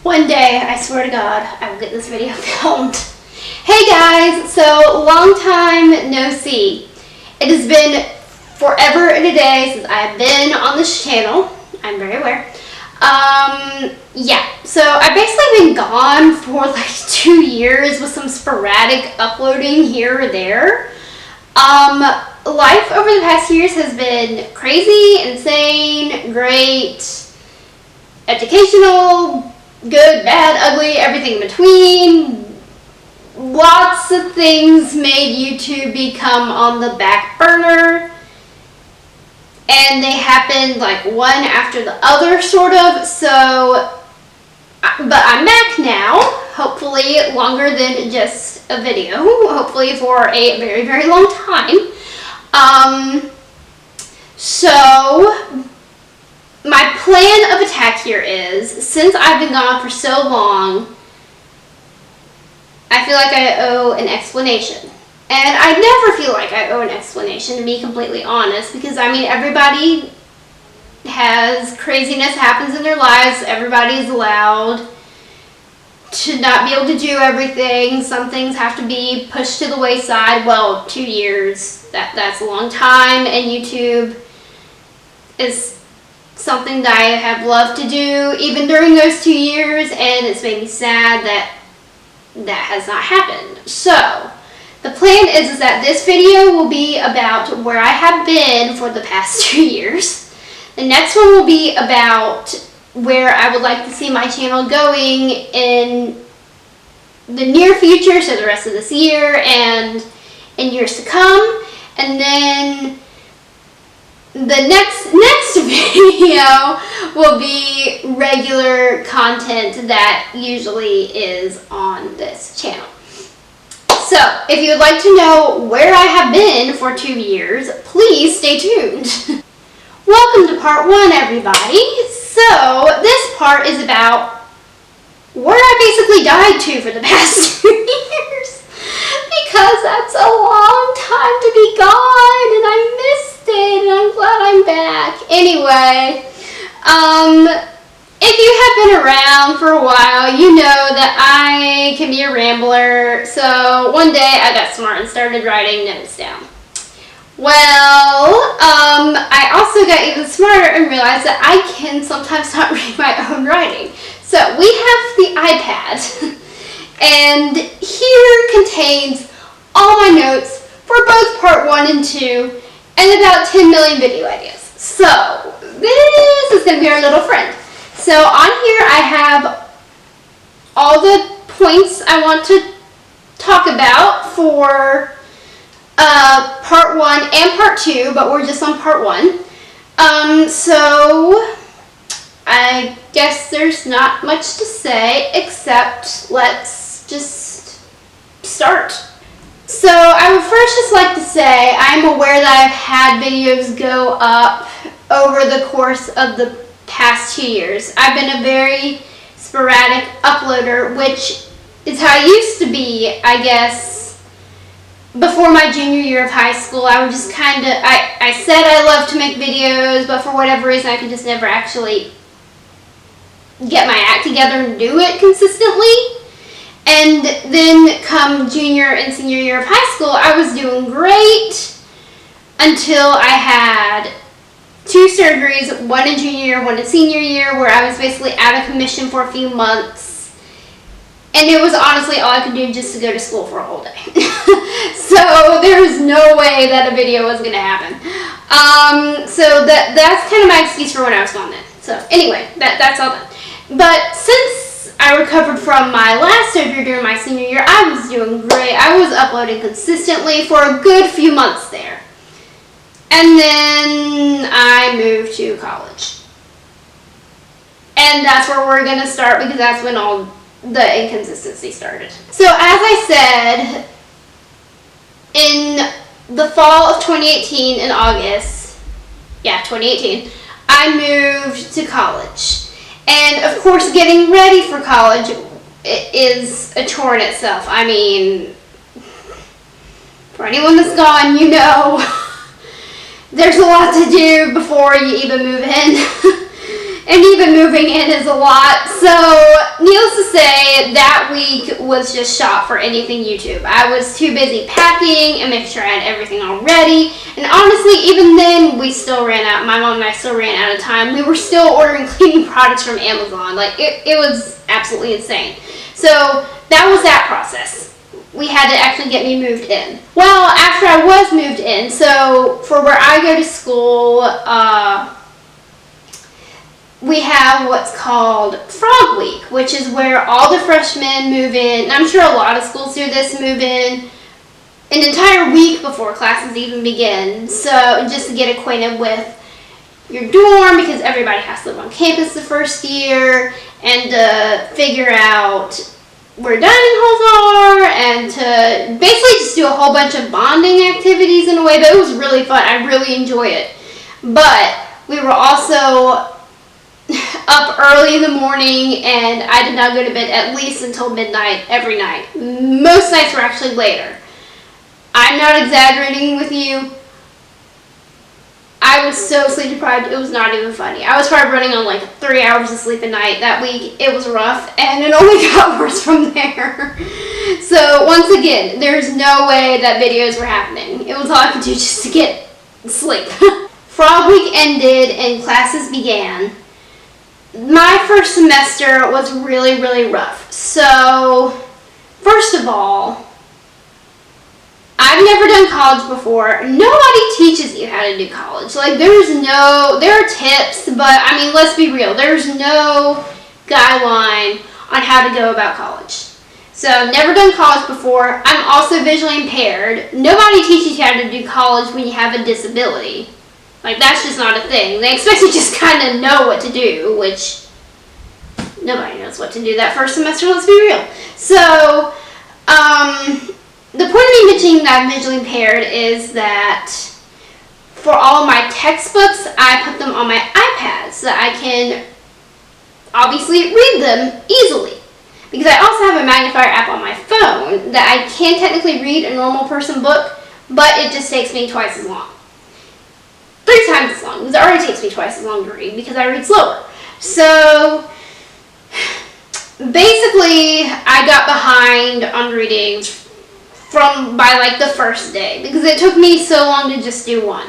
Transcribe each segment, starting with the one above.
One day, I swear to God, I will get this video filmed. Hey guys, so long time no see. It has been forever and a day since I've been on this channel. I'm very aware. Yeah, so I've basically been gone for like 2 years with some sporadic uploading here or there. Life over the past 2 years has been crazy, insane, great, educational, good, bad, ugly, everything in between. Lots of things made YouTube become on the back burner, and they happened like one after the other, sort of. So, but I'm back now, hopefully longer than just a video, hopefully for a very, very long time. So my plan of attack here is, since I've been gone for so long, I feel like I owe an explanation. And I never feel like I owe an explanation, to be completely honest, because I mean, everybody has craziness happens in their lives. Everybody's allowed to not be able to do everything. Some things have to be pushed to the wayside. Well, 2 years, that's a long time, and YouTube is something that I have loved to do even during those 2 years, and it's made me sad that that has not happened. So the plan is that this video will be about where I have been for the past 2 years. The next one will be about where I would like to see my channel going in the near future, so the rest of this year and in years to come. And then the next video will be regular content that usually is on this channel. So, if you would like to know where I have been for 2 years, please stay tuned. Welcome to part 1, everybody. So, this part is about where I basically died to for the past 2 years. Because that's a long time to be gone, and I missed it, and I'm glad I'm back. Anyway, if you have been around for a while, you know that I can be a rambler. So one day I got smart and started writing notes down. Well, I also got even smarter and realized that I can sometimes not read my own writing. So we have the iPad, and here contains all my notes for both part 1 and 2, and about 10 million video ideas. So this is going to be our little friend. So on here I have all the points I want to talk about for part 1 and part 2, but we're just on part 1. So I guess there's not much to say, except let's just start. So I would first just like to say I'm aware that I've had videos go up over the course of the past 2 years. I've been a very sporadic uploader, which is how I used to be, I guess. Before my junior year of high school, I would just kind of, I said I loved to make videos, but for whatever reason I could just never actually get my act together and do it consistently. And then come junior and senior year of high school, I was doing great until I had 2 surgeries, one in junior year, one in senior year, where I was basically out of commission for a few months. And it was honestly all I could do just to go to school for a whole day. So there was no way that a video was going to happen. So that's kind of my excuse for when I was gone then. So anyway, that's all done. But since I recovered from my last surgery during my senior year, I was doing great. I was uploading consistently for a good few months there. And then I moved to college. And that's where we're going to start, because that's when all the inconsistency started. So as I said, in the fall of 2018, in August, 2018, I moved to college. And of course, getting ready for college is a chore in itself. I mean, for anyone that's gone, you know, there's a lot to do before you even move in. And even moving in is a lot. So, needless to say, that week was just shot for anything YouTube. I was too busy packing and making sure I had everything all ready. And honestly, even then, we still ran out. My mom and I still ran out of time. We were still ordering cleaning products from Amazon. Like, it was absolutely insane. So, that was that process. We had to actually get me moved in. Well, after I was moved in, so for where I go to school, we have what's called Frog Week, which is where all the freshmen move in, and I'm sure a lot of schools do this, move in an entire week before classes even begin. So just to get acquainted with your dorm, because everybody has to live on campus the first year, and to figure out where dining halls are, and to basically just do a whole bunch of bonding activities in a way. But it was really fun. I really enjoy it. But we were also up early in the morning, and I did not go to bed at least until midnight every night. Most nights were actually later. I'm not exaggerating with you. I was so sleep deprived, it was not even funny. I was probably running on like 3 hours of sleep a night that week. It was rough, and it only got worse from there. So once again, there's no way that videos were happening. It was all I could do just to get sleep. Frog Week ended and classes began. My first semester was really, really rough. So, first of all, I've never done college before. Nobody teaches you how to do college. Like, there are tips, but I mean, let's be real. There's no guideline on how to go about college. So, never done college before. I'm also visually impaired. Nobody teaches you how to do college when you have a disability. Like, that's just not a thing. They expect you to just kind of know what to do, which nobody knows what to do that first semester, let's be real. So, the point of me mentioning that I'm visually impaired is that for all of my textbooks, I put them on my iPad so that I can obviously read them easily. Because I also have a magnifier app on my phone that I can technically read a normal person book, but it just takes me twice as long. 3 times as long, because it already takes me twice as long to read because I read slower. So, basically, I got behind on readings by like the first day because it took me so long to just do one.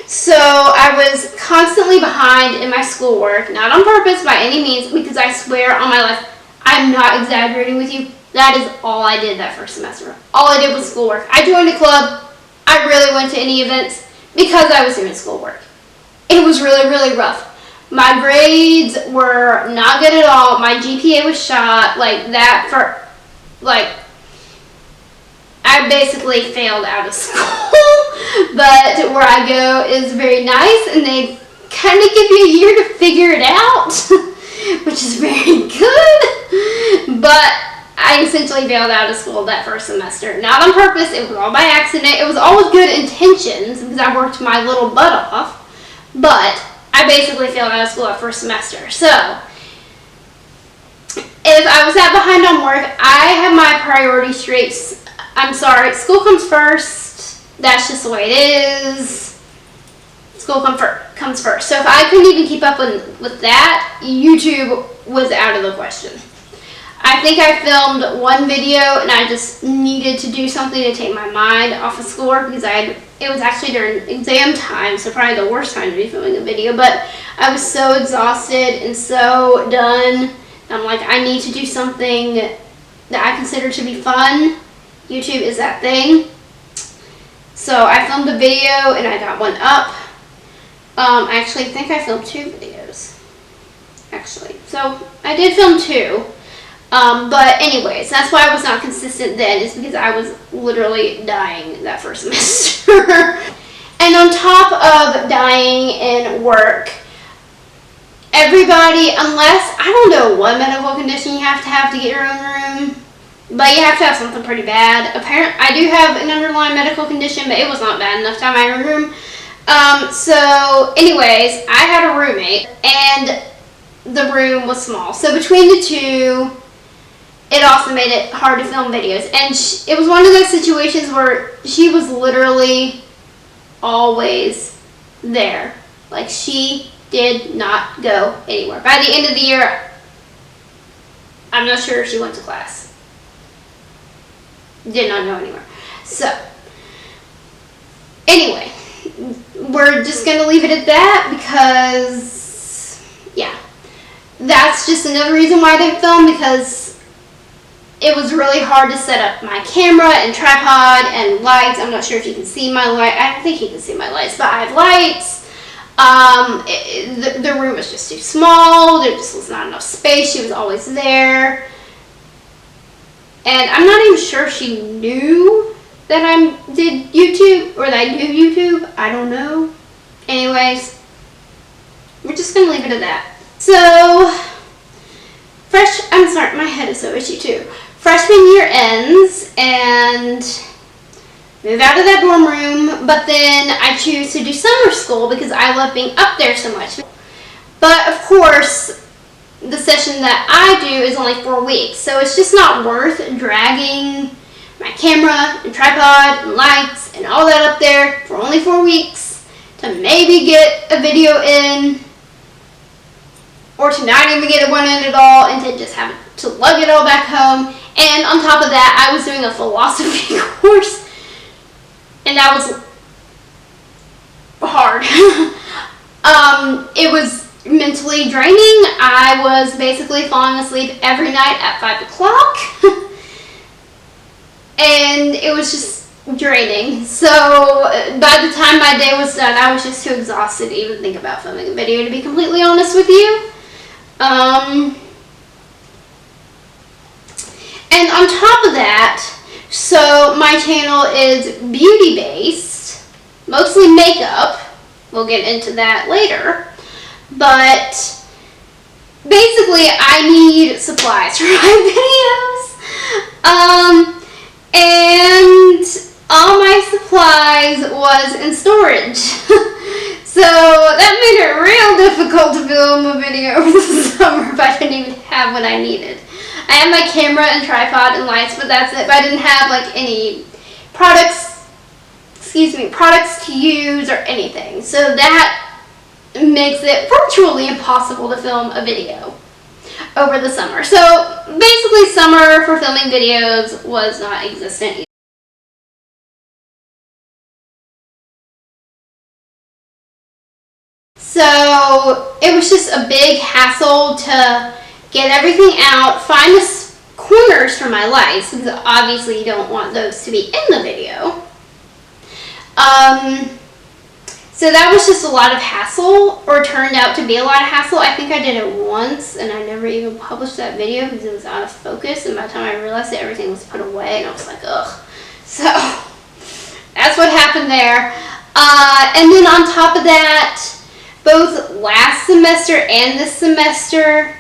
So I was constantly behind in my schoolwork, not on purpose by any means, because I swear on my life, I'm not exaggerating with you. That is all I did that first semester. All I did was schoolwork. I joined a club. I really went to any events because I was doing schoolwork. It was really, really rough. My grades were not good at all. My GPA was shot like that I basically failed out of school. But where I go is very nice, and they kind of give you a year to figure it out, which is very good. But I essentially failed out of school that first semester. Not on purpose, it was all by accident. It was all with good intentions because I worked my little butt off. But I basically failed out of school that first semester. So, if I was that behind on work, I have my priorities straight. I'm sorry, school comes first. That's just the way it is. School comes first. So if I couldn't even keep up with that, YouTube was out of the question. I think I filmed one video and I just needed to do something to take my mind off of schoolwork because it was actually during exam time, so probably the worst time to be filming a video, but I was so exhausted and so done. I'm like, I need to do something that I consider to be fun. YouTube is that thing. So I filmed a video and I got one up. I actually think I filmed 2 videos. Actually. So I did film 2. But anyways, that's why I was not consistent then, is because I was literally dying that first semester. And on top of dying in work, everybody, unless, I don't know what medical condition you have to get your own room, but you have to have something pretty bad. Apparently, I do have an underlying medical condition, but it was not bad enough to have my own room. So anyways, I had a roommate, and the room was small. So between the two, it also made it hard to film videos. And it was one of those situations where she was literally always there. Like, she did not go anywhere. By the end of the year, I'm not sure if she went to class. Did not go anywhere. So, anyway, we're just going to leave it at that because, yeah. That's just another reason why I didn't film, because it was really hard to set up my camera and tripod and lights. I'm not sure if you can see my light. I don't think you can see my lights, but I have lights. The room was just too small. There just was not enough space. She was always there. And I'm not even sure she knew that I did YouTube or that I do YouTube. I don't know. Anyways, we're just going to leave it at that. So, I'm sorry, my head is so itchy too. Freshman year ends and move out of that dorm room, but then I choose to do summer school because I love being up there so much. But of course, the session that I do is only 4 weeks, so it's just not worth dragging my camera and tripod and lights and all that up there for only 4 weeks to maybe get a video in, or to not even get one in at all, and to just have to lug it all back home. And on top of that, I was doing a philosophy course, and that was hard. It was mentally draining. I was basically falling asleep every night at 5 o'clock, and it was just draining. So by the time my day was done, I was just too exhausted to even think about filming a video, to be completely honest with you. And on top of that, so my channel is beauty based, mostly makeup. We'll get into that later. But basically I need supplies for my videos. And all my supplies was in storage. So that made it real difficult to film a video over the summer if I didn't even have what I needed. I had my camera and tripod and lights, but that's it. But I didn't have like any products to use or anything. So that makes it virtually impossible to film a video over the summer. So basically summer for filming videos was not existent either. So it was just a big hassle to get everything out, find the corners for my lights, because obviously you don't want those to be in the video. So that was just a lot of hassle, or turned out to be a lot of hassle. I think I did it once and I never even published that video because it was out of focus, and by the time I realized it, everything was put away and I was like, ugh. So that's what happened there. And then on top of that, both last semester and this semester,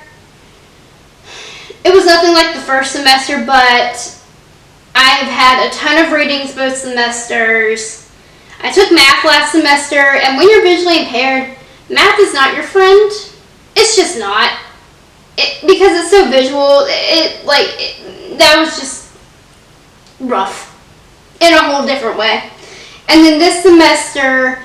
it was nothing like the first semester, but I've had a ton of readings both semesters. I took math last semester, and when you're visually impaired, math is not your friend. It's just not. Because it's so visual, that was just rough in a whole different way. And then this semester,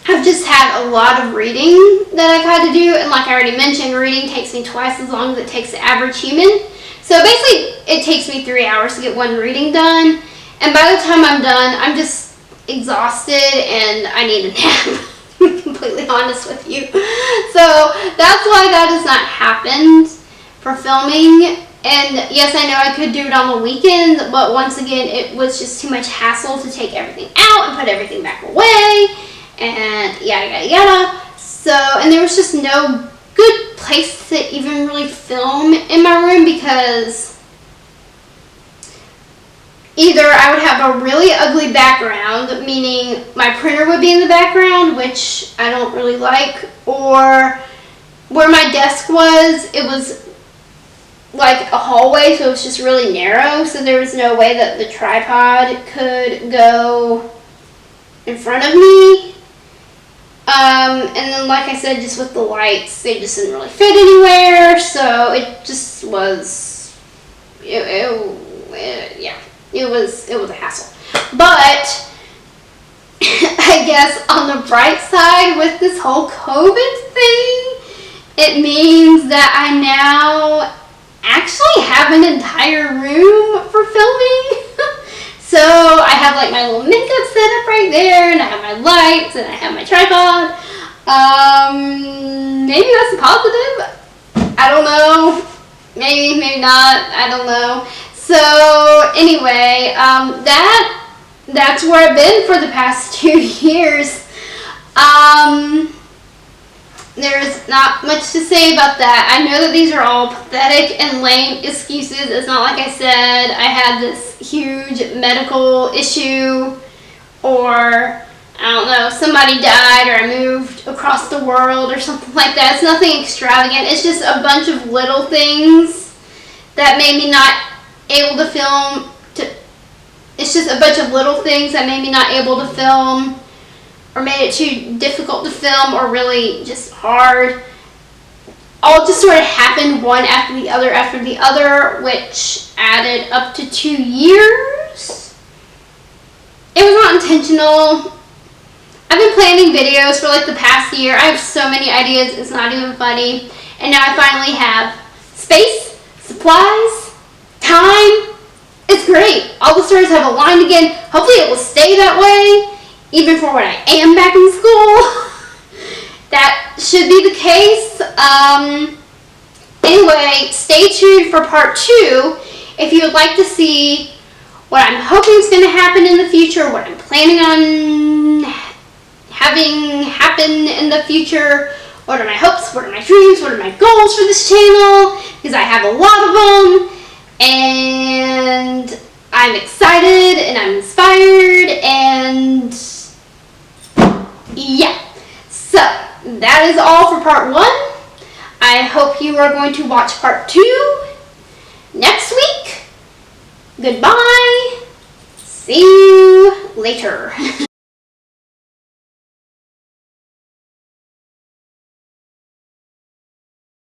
I've just had a lot of reading that I've had to do, and like I already mentioned, reading takes me twice as long as it takes the average human. So basically, it takes me 3 hours to get one reading done, and by the time I'm done, I'm just exhausted and I need a nap. To be completely honest with you. So that's why that has not happened for filming. And yes, I know I could do it on the weekend, but once again, it was just too much hassle to take everything out and put everything back away, and yada yada yada. So, and there was just no good place to even really film in my room, because either I would have a really ugly background, meaning my printer would be in the background, which I don't really like, or where my desk was, it was like a hallway, so it was just really narrow, so there was no way that the tripod could go in front of me. And then, like I said, just with the lights, they just didn't really fit anywhere, so it just was, yeah, it was a hassle. But I guess on the bright side with this whole COVID thing, it means that I now actually have an entire room for filming. So I have like my little makeup set up right there, and I have my lights, and I have my tripod. Maybe that's a positive. I don't know. Maybe, maybe not. I don't know. So anyway, that's where I've been for the past 2 years. There's not much to say about that. I know that these are all pathetic and lame excuses. It's not like I said I had this huge medical issue, or I don't know, somebody died, or I moved across the world or something like that. It's nothing extravagant. It's just a bunch of little things that made me not able to film. It's just a bunch of little things that made me not able to film, or made it too difficult to film, or really just hard. All just sort of happened one after the other, which added up to 2 years. It was not intentional. I've been planning videos for like the past year. I have so many ideas, it's not even funny. And now I finally have space, supplies, time. It's great. All the stars have aligned again. Hopefully it will stay that way, even for when I am back in school. That should be the case. Anyway, stay tuned for part 2 if you would like to see what I'm hoping is going to happen in the future, what I'm planning on having happen in the future, what are my hopes, what are my dreams, what are my goals for this channel, because I have a lot of them, and I'm excited and I'm inspired, and yeah. So that is all for part 1. I hope you are going to watch part 2 next week. Goodbye. See you later.